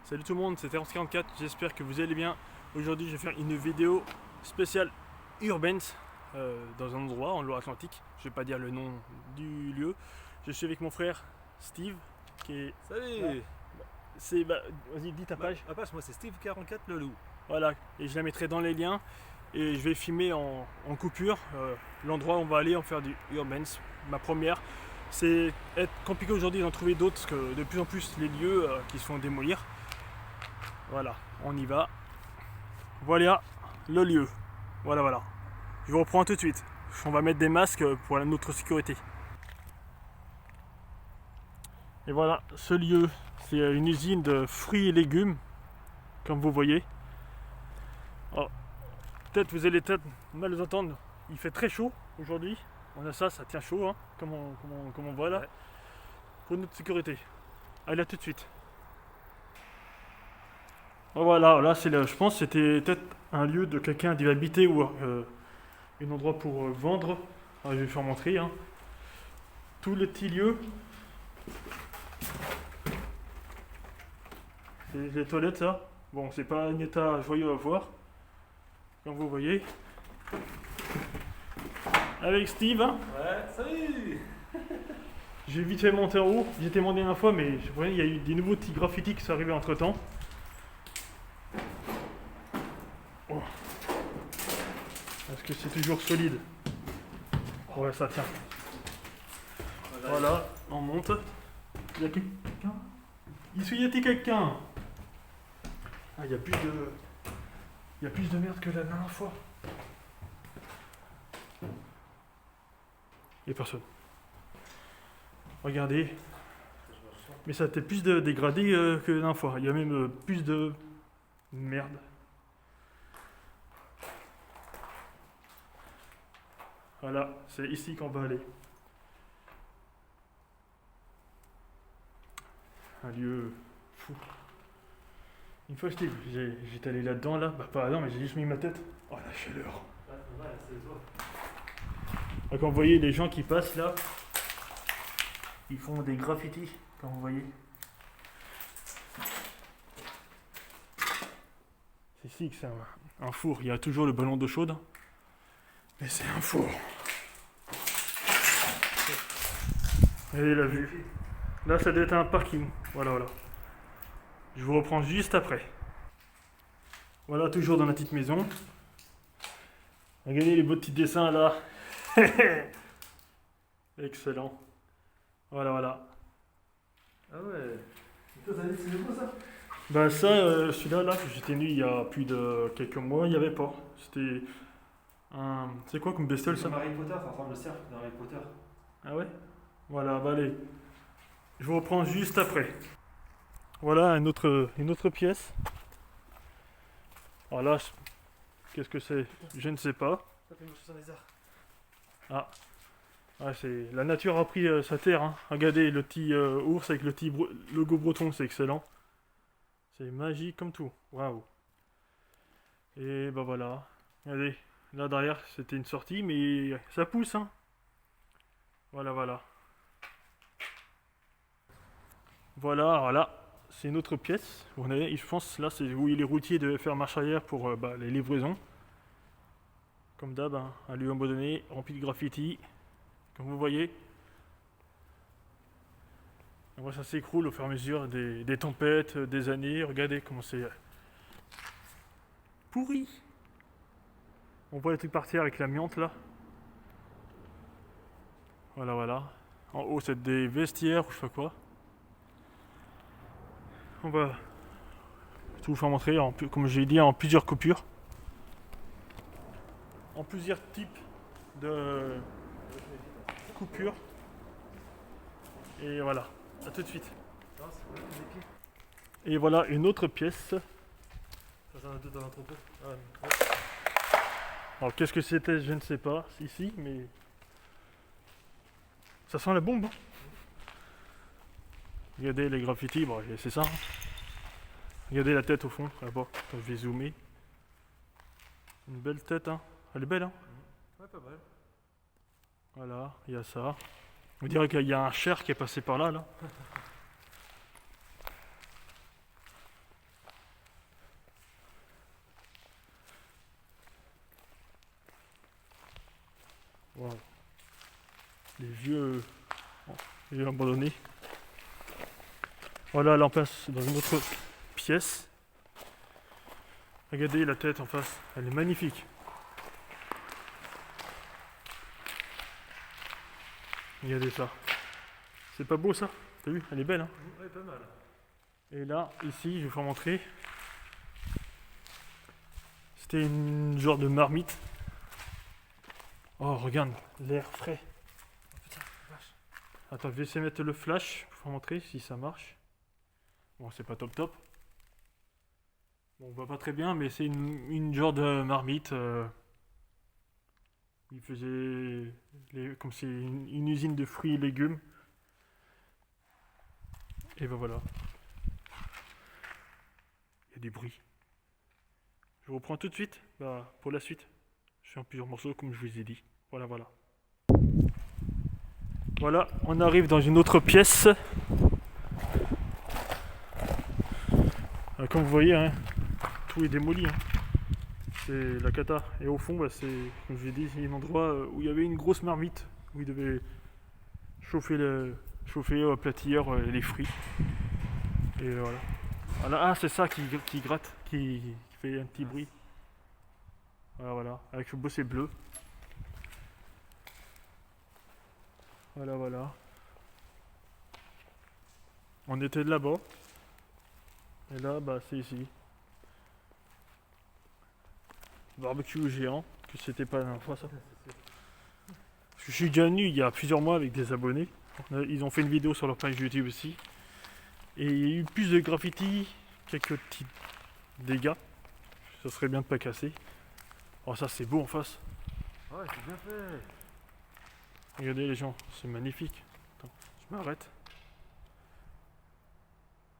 Salut tout le monde, c'est Terence44, j'espère que vous allez bien. Aujourd'hui je vais faire une vidéo spéciale Urbens dans un endroit en Loire-Atlantique. Je vais pas dire le nom du lieu. Je suis avec mon frère Steve qui est... Salut. Vas-y, dis ta page. Ma page, moi c'est Steve44 le loup. Voilà, et je la mettrai dans les liens. Et je vais filmer en coupure l'endroit où on va aller en faire du Urbens. Ma première, c'est être compliqué aujourd'hui d'en trouver d'autres parce que de plus en plus les lieux qui se font démolir. Voilà, on y va. Voilà le lieu. Voilà. Je vous reprends tout de suite. On va mettre des masques pour notre sécurité. Et voilà, ce lieu, c'est une usine de fruits et légumes, comme vous voyez. Oh, peut-être vous allez mal nous entendre. Il fait très chaud aujourd'hui. On a ça tient chaud, hein, comme on voit là. Ouais. Pour notre sécurité. Allez, à tout de suite. Voilà, là je pense que c'était peut-être un lieu de quelqu'un d'y habiter ou un endroit pour vendre. Alors, je vais faire montrer. Hein. Tous les petits lieux. C'est les toilettes, ça. Bon, c'est pas un état joyeux à voir. Comme vous voyez. Avec Steve. Hein. Ouais, salut. J'ai vite fait monter en haut. J'étais monté une fois, mais je voyais il y a eu des nouveaux petits graffitis qui sont arrivés entre temps. Est-ce que c'est toujours solide? Ouais, ça tient. Voilà, on monte. Il y a quelqu'un? Ici, y a-t-il quelqu'un? Ah, il y a plus de... Il y a plus de merde que la dernière fois. Il y a personne. Regardez. Mais ça a été plus de dégradé que la dernière fois. Il y a même plus de merde. Voilà, c'est ici qu'on va aller. Un lieu fou. Une fois j'étais allé là-dedans, là. Bah pas là, mais j'ai juste mis ma tête. Oh la chaleur. Quand vous voyez les gens qui passent là, ils font des graffitis, comme vous voyez. C'est ici que c'est un four. Il y a toujours le ballon d'eau chaude. Mais c'est un four. Et la vue. Là, ça doit être un parking. Voilà. Je vous reprends juste après. Voilà, toujours dans la petite maison. Regardez les beaux petits dessins là. Excellent. Voilà. Ah ouais. C'est beau ça. Bah ça, celui-là, là, que j'étais nu il y a plus de quelques mois, il n'y avait pas. C'était un... C'est quoi comme bestiole ça? Comme Harry Potter, ça ressemble au cercle dans Harry Potter. Ah ouais? Voilà, bah allez. Je vous reprends juste après. Voilà une autre pièce. Alors là, qu'est-ce que c'est? Je ne sais pas. Ça fait mouche sur les arts. Ah. Ouais, c'est... La nature a pris sa terre. Hein. Regardez le petit ours avec le petit logo breton, c'est excellent. C'est magique comme tout. Waouh. Et bah voilà. Regardez, là derrière c'était une sortie, mais ça pousse. Hein. Voilà. Voilà, c'est une autre pièce. On est, je pense là c'est où les routiers devaient faire marche arrière pour les livraisons. Comme d'hab, hein, un lieu abandonné, rempli de graffiti. Comme vous voyez. Et moi, ça s'écroule au fur et à mesure des tempêtes, des années. Regardez comment c'est pourri. On voit les trucs partir avec l'amiante là. Voilà. En haut, c'est des vestiaires ou je sais pas quoi. On va tout vous faire montrer, comme j'ai dit, en plusieurs coupures. En plusieurs types de coupures. Et voilà, à tout de suite. Et voilà une autre pièce. Ça, c'est un deux dans l'entrepôt. Alors qu'est-ce que c'était, je ne sais pas, ici, mais... Ça sent la bombe. Hein. Regardez les graffitis, bon, c'est ça. Hein. Regardez la tête au fond, là-bas, quand je vais zoomer. Une belle tête, hein. Elle est belle, hein. Ouais, pas mal. Voilà, il y a ça. On dirait qu'il y a un cher qui est passé par là, là. les vieux, bon, vieux abandonnés. Voilà, là on passe dans une autre pièce. Regardez la tête en face, elle est magnifique. Regardez ça. C'est pas beau ça? T'as vu? Elle est belle, hein? Ouais, pas mal. Et là, ici, je vais vous montrer. C'était une genre de marmite. Oh, regarde, l'air frais. Oh, putain, vache. Attends, je vais essayer de mettre le flash pour vous montrer si ça marche. Bon, c'est pas top top. Bon, on voit pas très bien, mais c'est une genre de marmite. Il faisait comme c'est une usine de fruits et légumes. Et ben voilà. Il y a du bruit. Je reprends tout de suite pour la suite. Je fais en plusieurs morceaux comme je vous ai dit. Voilà, voilà. Voilà, on arrive dans une autre pièce. Comme vous voyez, hein, tout est démoli. Hein. C'est la cata. Et au fond, c'est, comme je vous ai dit, c'est un endroit où il y avait une grosse marmite, où il devait chauffer au platilleur les fruits. Et voilà. Voilà. Ah, c'est ça qui gratte, qui fait un petit bruit. Voilà, voilà. Avec le bosset bleu. Voilà, voilà. On était de là-bas. Et là, c'est ici. Barbecue géant, que c'était pas la dernière fois ça. Parce que je suis déjà venu il y a plusieurs mois avec des abonnés. Ils ont fait une vidéo sur leur page YouTube aussi. Et il y a eu plus de graffiti, quelques petits dégâts. Ça serait bien de pas casser. Oh, ça c'est beau en face. Ouais, c'est bien fait. Regardez les gens, c'est magnifique. Attends, je m'arrête.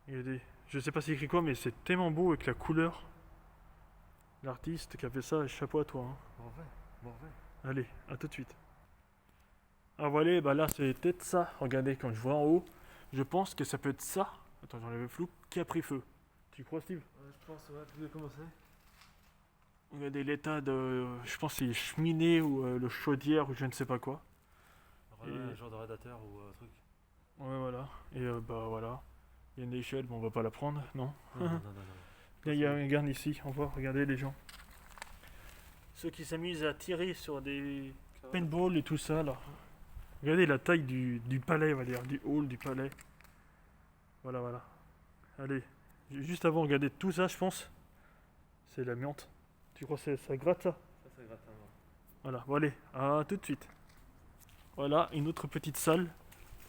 Regardez, je sais pas c'est écrit quoi, mais c'est tellement beau avec la couleur. L'artiste qui a fait ça, chapeau à toi. Hein. Bon, ouais. Allez, à tout de suite. Ah voilà, là c'est peut-être ça. Regardez, quand je vois en haut, je pense que ça peut être ça. Attends, j'enlève le flou, qui a pris feu. Tu crois, Steve? Je pense, ouais, tu veux commencer? Regardez l'état de. Je pense que c'est les cheminées ou le chaudière ou je ne sais pas quoi. Ouais, un genre de radiateur ou un truc. Ouais, voilà. Et voilà. Il y a une échelle, mais on va pas la prendre, non? Non. Là, il y a un garde ici, on voit, regardez les gens. Ceux qui s'amusent à tirer sur des paintballs et tout ça, là. Regardez la taille du palais, on va dire, du hall du palais. Voilà, voilà. Allez, juste avant, regardez tout ça, je pense. C'est l'amiante. Tu crois que ça gratte ça? Ça gratte un peu. Voilà, bon allez, à tout de suite. Voilà, une autre petite salle.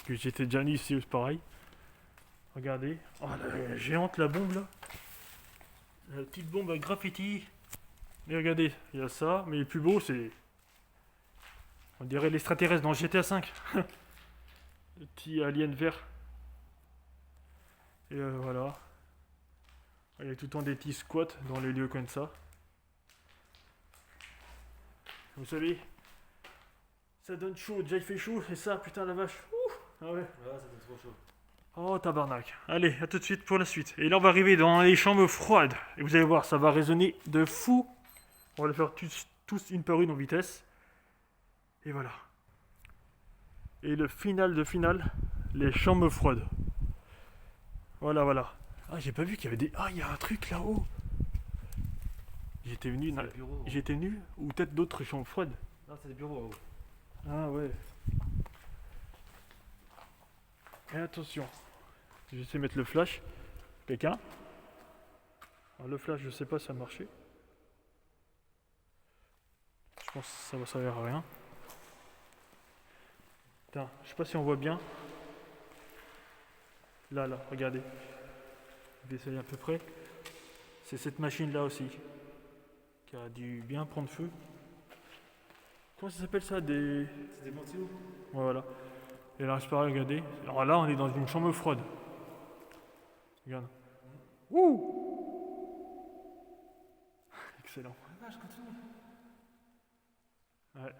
Que j'étais déjà venu ici, c'est pareil. Regardez. Oh, la géante, la bombe là. La petite bombe à graffiti. Et regardez, il y a ça, mais le plus beau c'est. On dirait l'extraterrestre dans GTA V. Le petit alien vert. Et voilà. Il y a tout le temps des petits squats dans les lieux comme ça. Vous savez, ça donne chaud, déjà il fait chaud, et ça, putain la vache. Ouh, ah ouais. Ouais, ça donne trop chaud. Oh tabarnak. Allez, à tout de suite pour la suite. Et là on va arriver dans les chambres froides. Et vous allez voir, ça va résonner de fou. On va les faire tous une par une en vitesse. Et voilà. Et le final de finale, les chambres froides. Voilà, voilà. Ah, j'ai pas vu qu'il y avait des. Ah, il y a un truc là-haut. J'étais venu. C'est le bureau. J'étais venu. Ou peut-être d'autres chambres froides. Non, c'est des bureaux en haut. Ah ouais. Et attention. Je vais essayer de mettre le flash. Quelqu'un? Alors, le flash, je sais pas si ça a marché. Je pense que ça va servir à rien. Putain, je sais pas si on voit bien. Là, regardez. Je vais essayer à peu près. C'est cette machine là aussi. Qui a dû bien prendre feu. Comment ça s'appelle ça? C'est des ventilos. Voilà. Et là, c'est pareil, regardez. Alors là, on est dans une chambre froide. Regarde. Ouh! Excellent. Ah, vache, continue. Ouais.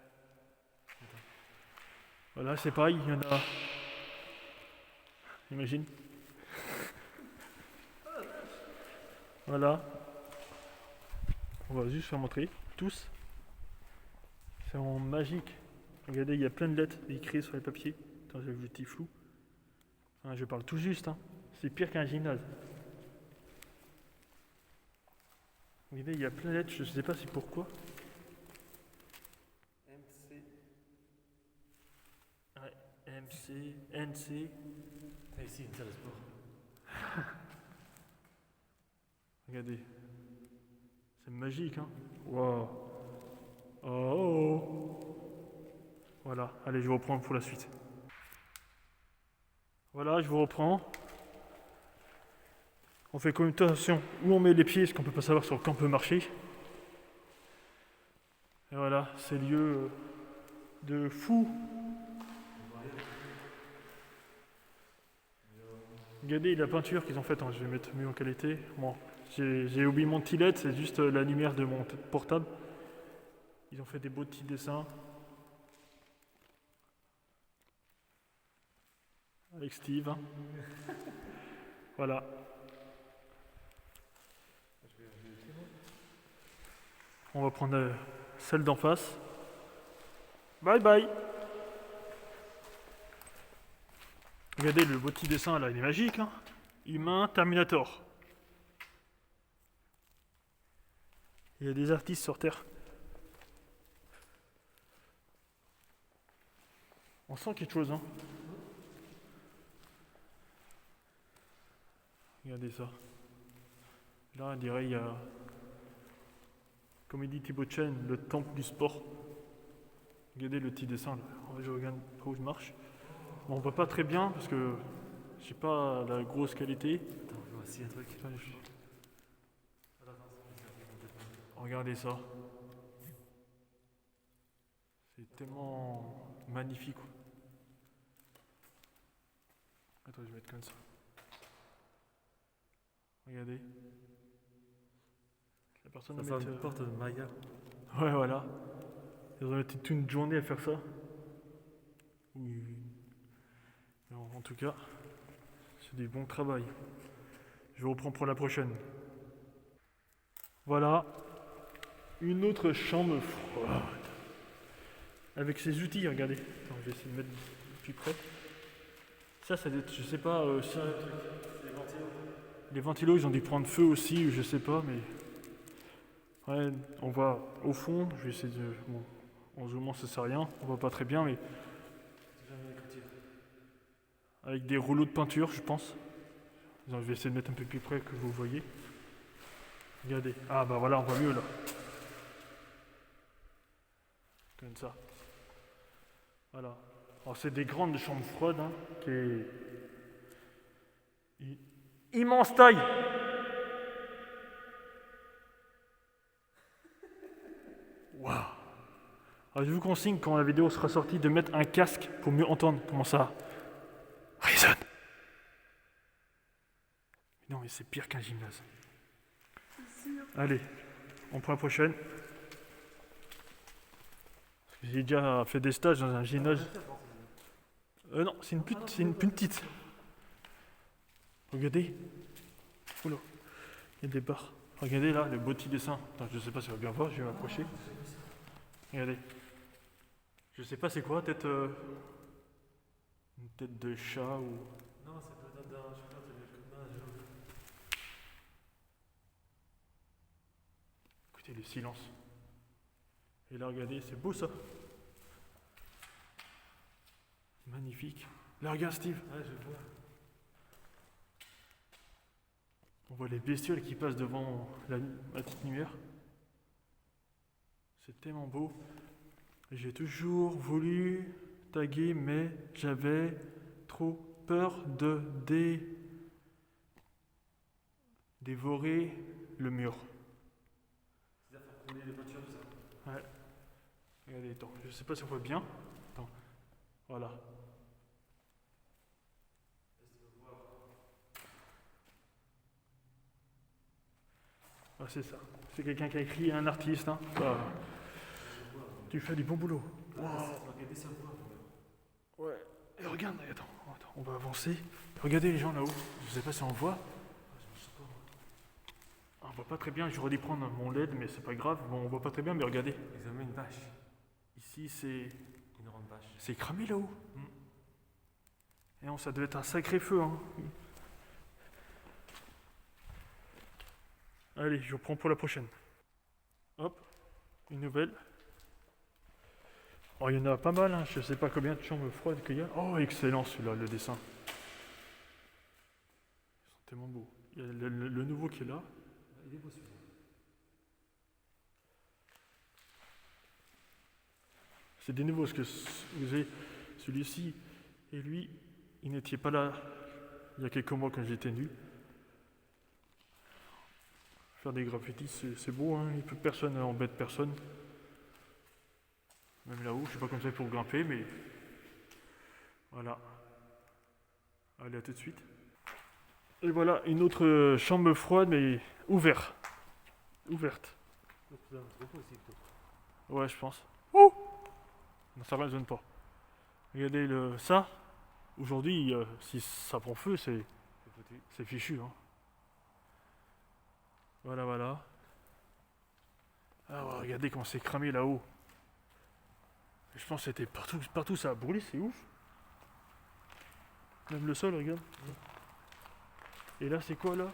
Voilà, c'est pareil, il y en a. Imagine. Voilà. On va juste faire montrer. Tous. C'est en magique. Regardez, il y a plein de lettres écrites sur les papiers. Attends, j'ai le petit flou. Enfin, je parle tout juste, hein. C'est pire qu'un gymnase. Regardez, il y a plein de lettres, je sais pas c'est pourquoi. MC. Ouais, MC, NC. Ah, ici, une salle de sport. Regardez. C'est magique, hein. Waouh. Oh. Voilà, allez, je vous reprends pour la suite. Voilà, je vous reprends. On fait quand même attention où on met les pieds, parce qu'on peut pas savoir sur quand on peut marcher. Et voilà, c'est lieu de fou. Regardez la peinture qu'ils ont faite, hein, je vais mettre mieux en qualité. Bon, j'ai oublié mon petit LED, c'est juste la lumière de mon portable. Ils ont fait des beaux petits dessins. Avec Steve. Hein. Voilà. On va prendre celle d'en face. Bye bye. Regardez le beau petit dessin là, il est magique. Hein. Humain Terminator. Il y a des artistes sur Terre. On sent quelque chose, hein. Regardez ça. Là, on dirait il y a, comme il dit Thibaut Chen, le temple du sport. Regardez le petit dessin là. Je regarde où je marche. Bon, on voit pas très bien parce que j'ai pas la grosse qualité. Attends, je vois aussi un truc. Regardez ça. C'est tellement magnifique. Attends, je vais mettre comme ça. Regardez. La personne Ça va sent mettre. une porte Maya. Ouais, voilà. Ils ont été toute une journée à faire ça. Oui. Non, en tout cas, c'est du bon travail. Je vous reprends pour la prochaine. Voilà. Une autre chambre froide. Avec ses outils, regardez. Attends, je vais essayer de mettre plus près. Ça doit être, je sais pas, si... Les ventilos, ils ont dû prendre feu aussi, je sais pas, mais... Ouais, on voit au fond, je vais essayer de... Bon, en zoomant, ça sert à rien, on voit pas très bien, mais... Avec des rouleaux de peinture, je pense. Je vais essayer de mettre un peu plus près que vous voyez. Regardez. Ah bah voilà, on voit mieux là. Comme ça. Voilà. Alors c'est des grandes chambres froides, hein, qui est... Immense taille. Waouh. Alors je vous consigne quand la vidéo sera sortie de mettre un casque pour mieux entendre comment ça résonne. Non mais c'est pire qu'un gymnase. Allez, on prend la prochaine. J'ai déjà fait des stages dans un gymnase. Non, c'est une petite. Regardez. Oula, il y a des barres. Regardez là, le beau petit dessin. Attends, je sais pas si on va bien voir, je vais m'approcher. Regardez. Je sais pas c'est quoi, peut-être une tête de chat ou... Non, c'est peut-être d'un. Je sais pas, t'as mis comme un jaune. Écoutez le silence. Et là, regardez, c'est beau ça. Magnifique. Là, regarde Steve. Ouais, je vois. On voit les bestioles qui passent devant la petite lumière. C'est tellement beau. J'ai toujours voulu taguer, mais j'avais trop peur de dévorer le mur. C'est-à-dire faire couler les peintures, tout ça. Ouais. Regardez, attends, je sais pas si on voit bien. Attends, voilà. Ah, c'est ça. C'est quelqu'un qui a écrit, un artiste. Hein. Ah. Tu fais du bon boulot. Wow. Regardez ça, Ouais. Et regarde, attends, on va avancer. Regardez les gens là-haut. Je sais pas si on voit. Ah, on voit pas très bien. J'aurais dû prendre mon LED, mais c'est pas grave. Bon, on voit pas très bien, mais regardez. Ils ont mis une vache. Ici, c'est Une grande bâche. C'est cramé là-haut. Et non, ça devait être un sacré feu. Hein. Allez, je reprends pour la prochaine. Hop, une nouvelle. Oh, il y en a pas mal, hein. Je sais pas combien de chambres froides qu'il y a. Oh, excellent celui-là, le dessin. Ils sont tellement beaux. Il y a le nouveau qui est là. Il est beau celui-là. C'est des nouveaux, parce que vous avez celui-ci et lui, ils n'étaient pas là il y a quelques mois quand j'étais nu. Faire des graffitis, c'est beau, hein. Personne n'embête personne. Même là-haut, je sais pas comme ça pour grimper, mais voilà. Allez, à tout de suite. Et voilà, une autre chambre froide, mais ouverte. Donc, c'est un repos aussi plutôt. Ouais, je pense. Oh non, ça ne résonne pas. Regardez ça. Aujourd'hui, si ça prend feu, C'est foutu. c'est fichu. Hein. Voilà. Ah ouais, regardez comment c'est cramé là-haut. Je pense que c'était partout ça a brûlé, c'est ouf. Même le sol, regarde. Et là, c'est quoi là?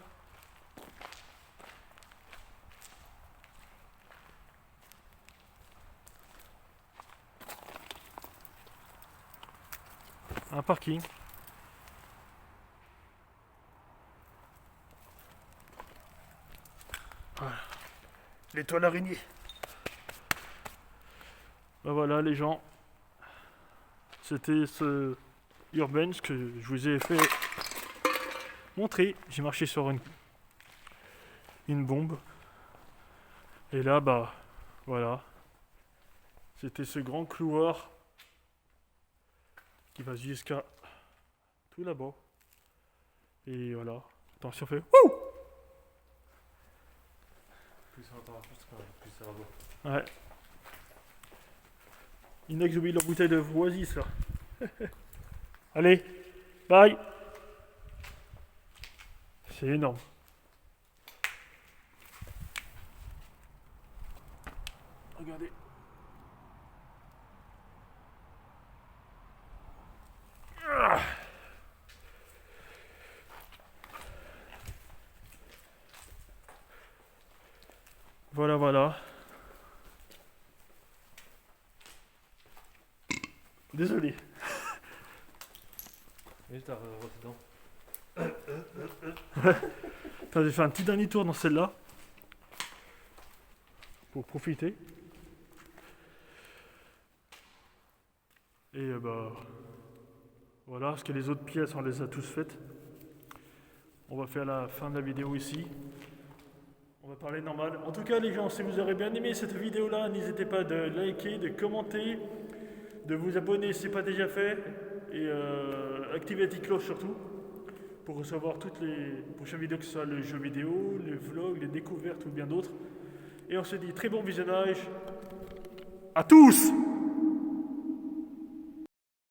Un parking. Voilà. L'étoile araignée. Ben voilà les gens. C'était ce Urben's que je vous ai fait montrer. J'ai marché sur une bombe. Et là, bah voilà. C'était ce grand couloir qui va jusqu'à tout là-bas. Et voilà. Attention, fait. Wouh! Plus on entend plus ça va beau. Ouais. Il y en a qui oublient leur bouteille de Oasis là. Allez, bye. C'est énorme. Regardez. Ah. Voilà. Désolé. Juste à dedans. Attends, j'ai fait un petit dernier tour dans celle-là. Pour profiter. Et bah voilà, parce que les autres pièces on les a tous faites. On va faire la fin de la vidéo ici. On va parler normal. En tout cas les gens, si vous aurez bien aimé cette vidéo là, n'hésitez pas de liker, de commenter, de vous abonner si ce n'est pas déjà fait. Et activez la petite cloche surtout. Pour recevoir toutes les prochaines vidéos, que ce soit le jeu vidéo, les vlogs, les découvertes ou bien d'autres. Et on se dit très bon visionnage à tous!